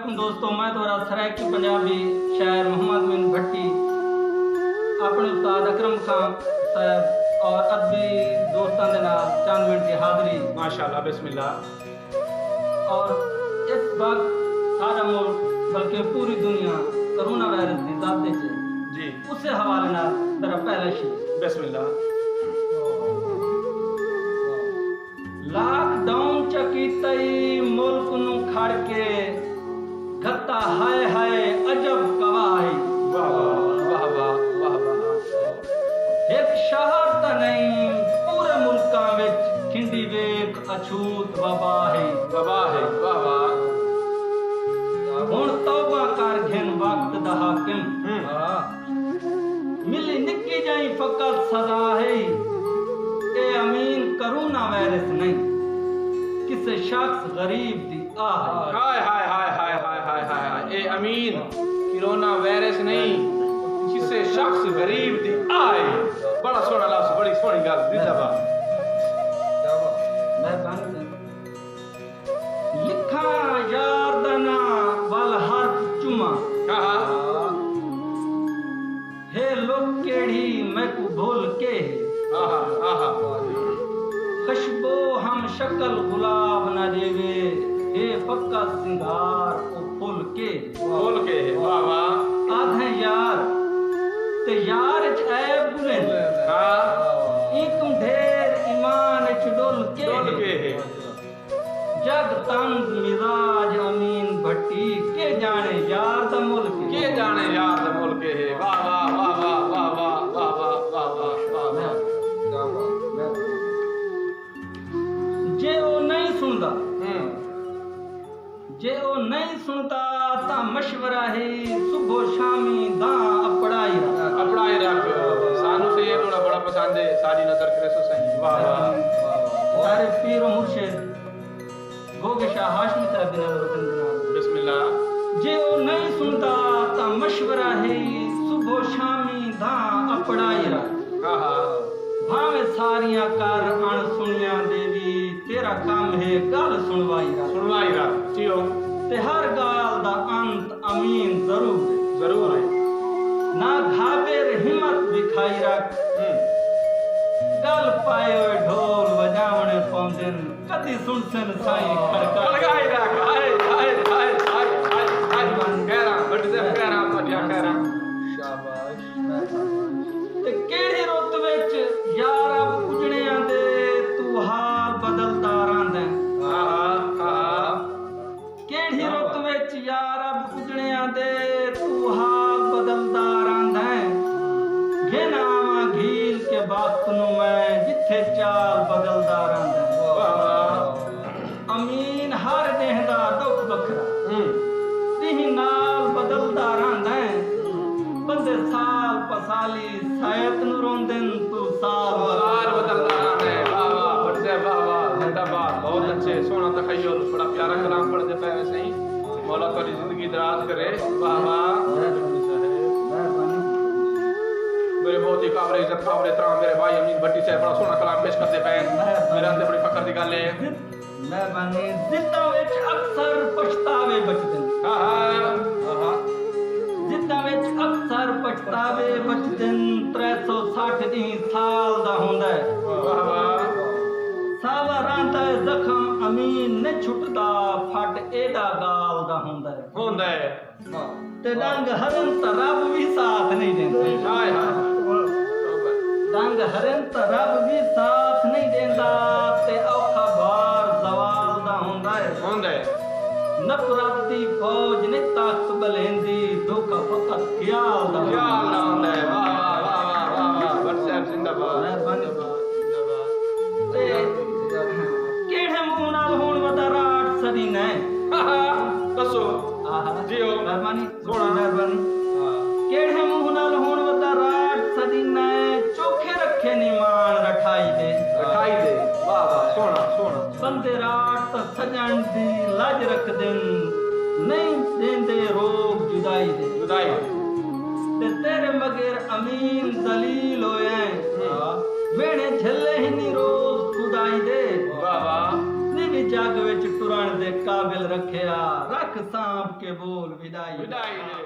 वालेकुम दोस्तों, मैं दोरा सरायकी पंजाबी शायर मोहम्मद बिन भट्टी अपने उस्ताद अकरम खान साहब और अदबी दोस्तों के नाल चंद मिनट की हाज़री माशाल्लाह बिस्मिल्लाह। और इस वक्त सारा मुल्क बल्कि पूरी दुनिया कोरोना वायरस की ज़ाते च जी उस हवाले नाल तेरा पहला शेर बिस्मिल्लाह। लॉकडाउन चकीतई मुल्क नू खड़ के गत्ता हाय हाय अजब कवाही वाह वाह वाह वाह वाह। एक शहर त नहीं पूरे मुल्कां विच खिंडी वेख अछूत वबा है वाह वाह वाह। हुण तौबा कर घिन वक्त दा हाकिम मिली निक्की जाई फकत सदा है ए अमीन कोरोना वायरस नहीं किसी शख्स गरीब दी आह हाय हाय हाय हाय हाय हाय हाय हाय। ए अमीन कोरोना वायरस नहीं किसे शख्स गरीब दी आए। बड़ा सोहना लफ्ज़, बड़ी सोहनी गल जिंदाबाद। लिखा यार दना वल हर चुमा हाँ हे लोग केड़ी मैं को भूल के आहा आहा। खुशबो हम शक्ल गुलाब न देवे हे पक्का सिंगार ओ फूल के बोल के वाह वाह। आधे यार ते यार च ऐब बुलें हाँ ई तुम ढेर ईमान च डोल बोल के के जग तंग मिजाज अमीन भट्टी के जाने यार दा मुल्क के जाने यार दा मुल्क है। वाह वाह वाह वाह वाह वाह वाह वाह वाह वाह वाह। जे ओ नहीं सुनदा जे ओ नहीं सुनता ता मशवरा है सुबह शामी दा अपड़ाई अपनाए रख सानू से ये बड़ा पसंद है। सारी नजर करे सो सही। वाह वाह। सारे पीर और मुर्शिद गोगे शाह हाशमी साहब बिन वतन जनाब बिस्मिल्लाह। जे ओ नहीं सुनता ता मशवरा है सुबह शामी दा अपड़ाई हाँ हाँ भावे सारियां कर अण सुनिया देवी तेरा काम है गल सुनवाई सुनवाई रख जियो ते हर गाल दा अंत अमीन जरूर है। जरूर है। ना घाबेर हिम्मत दिखाई रख गल पाए हुए ढोल बजावने पौंदन कदी सुनसन साईं खड़का लगाई रख हाय हाय हाय हाय हाय हाय। कहरा बट से कहरा पटिया कहरा शाबाश ते केड़ी रुत विच यार अब उजणियां दे तू हाल बदलदा रहांदा हाँ हाँ केड़ी रुत विच यार अब उजणियां दे तू हाल बदलदा रहांदा घिन आवां घील के वक्त नू मैं जिथे चाल बदलदा रहांदा वाह वाह। अमीन हर देहदा दुख बखरा ती नाल बदलदा रहांदा बंदे साल पसाली सायत नू रोंदन तू साल साल बदलता रहता है। वाह वाह बट से वाह वाह जिंदाबाद। बहुत अच्छे सोना तखय्युल बड़ा प्यारा कलाम पढ़ते पे वैसे ही। मौला तेरी जिंदगी दराज करे। वाह वाह। मेरे बहुत ही काबिल इज्जत काबिल एहतराम मेरे भाई अमीन भट्टी से बड़ा सोना कलाम पेश करते पे मेरे अंदर बड़ी फखर की गल है। मेहरबानी जिद्दां विच अक्सर पछतावे बचदन हाँ जिद्दां विच अक्सर पछतावे बचदन 360 दी साल दा हुंदा है वाह वाह। सावा रांदा जख्म अमीन ने छुटदा फट एदा गाल दा हुंदा है होंदा है। ते डंग हरन त रब भी साथ नहीं देंदे हाय हाय डंग हरन त रब भी साथ नहीं देंदा ते औखा भार जवाल दा हुंदा है होंदा है। नफरत दी फौज ने ताकत बलेंदी धोखा फकत ख्याल दा क्या नाम है। वाह वाह वाह वाह वाह वाह बट से जिंदाबाद मेहरबानी। जिंदाबाद ते केड़े मुंह नाल होण वदा राठ सदी ने दसो आहा जियो मेहरबानी सोना। मेहरबानी केड़े मुंह नाल होण वदा राठ सदी ने चोखे रखे निमान रठाई दे वाह वाह सोना सोना। बंदे राठ त सजण दी लाज रख दिन नहीं देंदे रोग जुदाई दे जुदाई ते तेरे मगर अमीन दलील होए वेणे झल्ले ही नी रोज खुदाई दे वाह वाह। नी ਜੱਗ ਵਿੱਚ ਟੁਰਨ ਦੇ ਕਾਬਿਲ ਰੱਖਿਆ ਰੱਖ ਸਾਂਭ ਕੇ ਬੋਲ ਵਿਦਾਈ ਵਿਦਾਈ ਦੇ